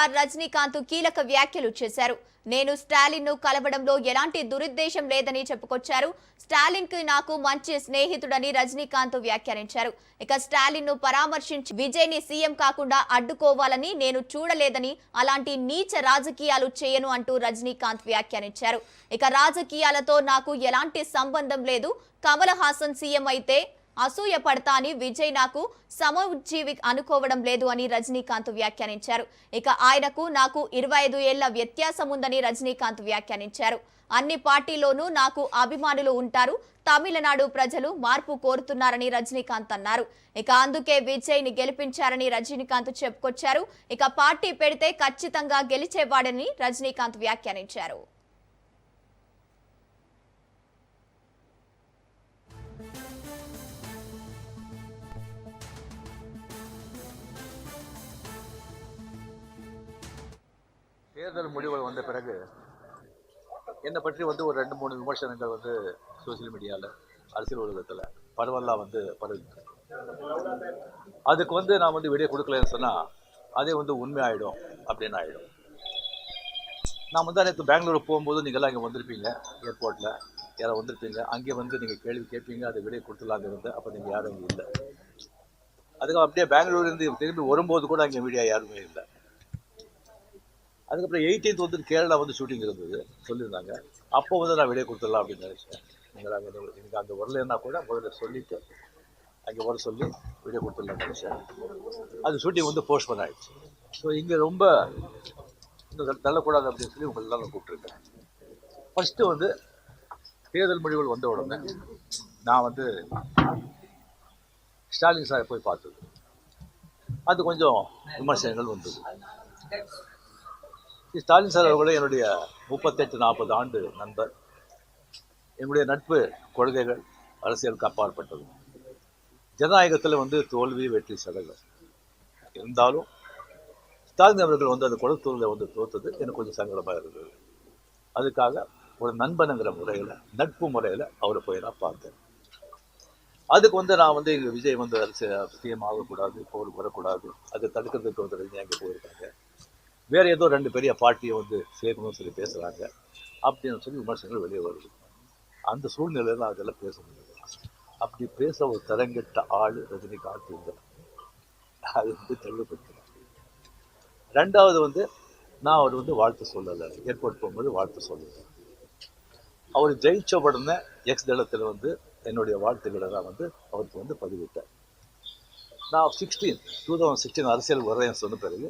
Star Rajinikanth కీలక వ్యాఖ్యలు చేశారు. నేను స్టాలిన్ ను కలవడంలో ఎలాంటి దురుద్దేశం లేదని చెప్పుకొచ్చారు. స్టాలిన్ కి నాకు మంచి స్నేహితుడని రజనీకాంత్ వ్యాఖ్యానించారు. ఇక స్టాలిన్ ను పరామర్శించి విజయ్ ని సీఎం కాకుండా అడ్డుకోవాలని నేను చూడలేదని, అలాంటి నీచ రాజకీయాలు చేయను అంటూ రజనీకాంత్ వ్యాఖ్యానించారు. ఇక రాజకీయాలతో నాకు ఎలాంటి సంబంధం లేదు. కమల్ హాసన్ సీఎం అయితే అసూయ పడతా అని విజయ్ నాకు సమజీవి అనుకోవడం లేదు అని రజనీకాంత్ వ్యాఖ్యానించారు. ఇక ఆయనకు నాకు 25 ఏళ్ల వ్యత్యాసం ఉందని రజనీకాంత్ వ్యాఖ్యానించారు. అన్ని పార్టీల్లోనూ నాకు అభిమానులు ఉంటారు. తమిళనాడు ప్రజలు మార్పు కోరుతున్నారని రజనీకాంత్ అన్నారు. ఇక అందుకే విజయ్ ని గెలిపించారని రజనీకాంత్ చెప్పుకొచ్చారు. ఇక పార్టీ పెడితే ఖచ్చితంగా గెలిచేవాడని రజనీకాంత్ వ్యాఖ్యానించారు. தேர்தல் முடிவுகள் வந்த பிறகு என்னை பற்றி ஒரு 2-3 விமர்சனங்கள் சோசியல் மீடியாவில் அரசியல் உலகத்தில் பரவலாக பரவி அதுக்கு நான் விடை கொடுக்கலன்னு சொன்னால் அதே உண்மை ஆகிடும் அப்படின்னு ஆகிடும். நான் நேற்று பெங்களூர் போகும்போது நீங்கள்லாம் இங்கே வந்திருப்பீங்க, ஏர்போர்ட்டில் யாரும் வந்திருப்பீங்க. அங்கே நீங்கள் கேள்வி கேட்பீங்க, அதை விடை கொடுத்துலாங்க இருந்து. அப்போ நீங்கள் யாரும் இங்கே இல்லை. அதுக்கு அப்படியே பெங்களூர்லேருந்து திரும்பி வரும்போது கூட அங்கே மீடியா யாருமே இல்லை. அதுக்கப்புறம் 18th கேரளா ஷூட்டிங் இருந்தது சொல்லியிருந்தாங்க. அப்போ நான் விடை கொடுத்துடலாம் அப்படின்னு நினச்சேன். நீங்கள் அங்கே வரலன்னா கூட முதல்ல சொல்லிவிட்டு அங்கே வர சொல்லி விடை கொடுத்துடலாம்னு நினச்சேன். அது ஷூட்டிங் போஸ்ட்போன் ஆகிடுச்சு. ஸோ இங்கே ரொம்ப இன்னும் தள்ளக்கூடாது அப்படின்னு சொல்லி உங்களெல்லாம் நான் கூப்பிட்டுருக்கேன். ஃபஸ்ட்டு தேர்தல் முடிவுகள் வந்த உடனே நான் ஸ்டாலின் சாரை போய் பார்த்தது. அது கொஞ்சம் விமர்சனங்கள் வந்தது. ஸ்டாலின் சார் அவர்களே என்னுடைய 38-40 ஆண்டு நண்பர். என்னுடைய நட்பு கொள்கைகள் அரசியலுக்கு அப்பாற்பட்டது. ஜனநாயகத்தில் தோல்வி வெற்றி சதகம் இருந்தாலும் ஸ்டாலின் அவர்கள் அந்த கொளத்தூரில் தோற்றது எனக்கு கொஞ்சம் சங்கடமாக இருந்தது. அதுக்காக ஒரு நண்பனுங்கிற முறையில், நட்பு முறையில் அவரை போய் நான் பார்த்தேன். அதுக்கு நான் எங்கள் விஜய் சிஎம் ஆகக்கூடாது, போருக்கு வரக்கூடாது, அதை தடுக்கிறதுக்கு ரஜினி அங்கே போயிருக்காங்க, வேறு ஏதோ 2 பெரிய பார்ட்டியை சேர்க்கணும்னு சொல்லி பேசுகிறாங்க அப்படின்னு சொல்லி விமர்சனங்கள் வெளியே வருது. அந்த சூழ்நிலையில் அதெல்லாம் பேச முடியாது. அப்படி பேச ஒரு தரங்கெட்ட ஆள் ரஜினிகாந்த் இருந்தார். அது தெளிவுபடுத்துகிறேன். ரெண்டாவது நான் அவர் வாழ்த்து சொல்லலை. ஏர்போர்ட் போகும்போது வாழ்த்து சொல்லலை. அவர் ஜெயிச்ச உடனே எக்ஸ் தளத்தில் என்னுடைய வாழ்த்துக்களை நான் அவருக்கு பதிவிட்டேன். நான் 2016 அரசியல் வர்றேன்னு சொன்ன பிறகு